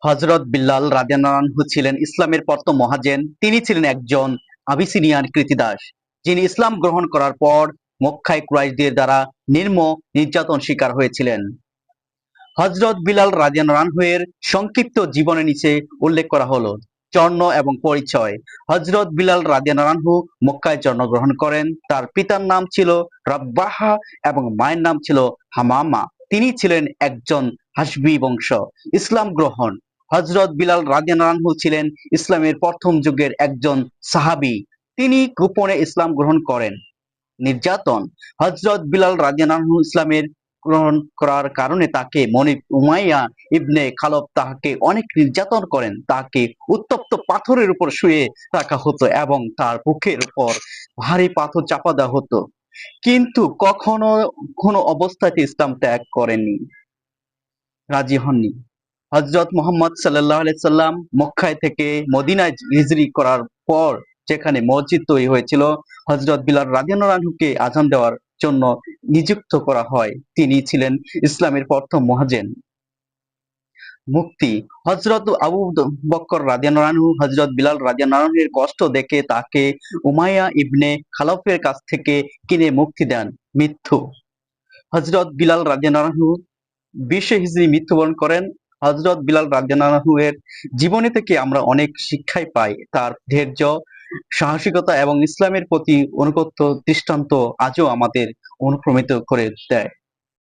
হযরত বিল্লাল রাদিয়াল্লাহু আনহু ছিলেন ইসলামের প্রথম মহাজেন। তিনি ছিলেন একজন আবিসিনিয়ান কৃতদাস, যিনি ইসলাম গ্রহণ করার পর মক্কায় কুরাইশদের দ্বারা নির্মম নির্যাতন শিকার হয়েছিলেন। হযরত বিলাল রাদিয়াল্লাহু আনহু এর সংক্ষিপ্ত জীবনী নিচে উল্লেখ করা হলো। জন্ম এবং পরিচয়। হযরত বিলাল রাদিয়াল্লাহু আনহু মক্কায় জন্মগ্রহণ করেন। তার পিতার নাম ছিল রাব্বাহা এবং মায়ের নাম ছিল হামামা। তিনি ছিলেন একজন হাশবি বংশ। ইসলাম গ্রহণ। হযরত বিলাল রাদিয়াল্লাহু আনহু ছিলেন ইসলামের প্রথম যুগের একজন সাহাবী। তিনি গোপনে ইসলাম গ্রহণ করেন। নির্যাতন। হযরত বিলাল রাদিয়াল্লাহু আনহু ইসলামের গ্রহণ করার কারণে তাকে মনিব উমাইয়া ইবনে খালব তাহাকে অনেক নির্যাতন করেন। তাকে উত্তপ্ত পাথরের উপর শুয়ে রাখা হতো এবং তার বুকের উপর ভারী পাথর চাপা দেওয়া হতো। কিন্তু কখনো কোনো অবস্থাতে ইসলাম ত্যাগ করেননি, রাজি হননি। হযরত মুহাম্মদ সাল্লাল্লাহু আলাইহি সাল্লাম মক্কায় থেকে মদিনায় হিজরি করার পর যেখানে মসজিদ তৈরি হয়েছিল, হযরত বিলাল রাদিয়াল্লাহু আনহুকে আযান দেওয়ার জন্য নিযুক্ত করা হয়। তিনি ছিলেন ইসলামের প্রথম মুয়াজ্জিন। মুক্তি। হযরত আবু বকর রাদিয়াল্লাহু আনহু হযরত বিলাল রাদিয়াল্লাহু আনহু এর কষ্ট দেখে তাকে উমাইয়া ইবনে খালফের কাছ থেকে কিনে মুক্তি দেন। মৃত্যু। হযরত বিলাল রাদিয়াল্লাহু আনহু 20 হিজরি মৃত্যুবরণ করেন। হযরত বিলাল রাদিয়াল্লাহু আনহু এর জীবনী থেকে আমরা অনেক শিক্ষাই পাই। তার ধৈর্য, সাহসিকতা এবং ইসলামের প্রতি আনুগত্য দৃষ্টান্ত আজও আমাদের অনুপ্রাণিত করে দেয়।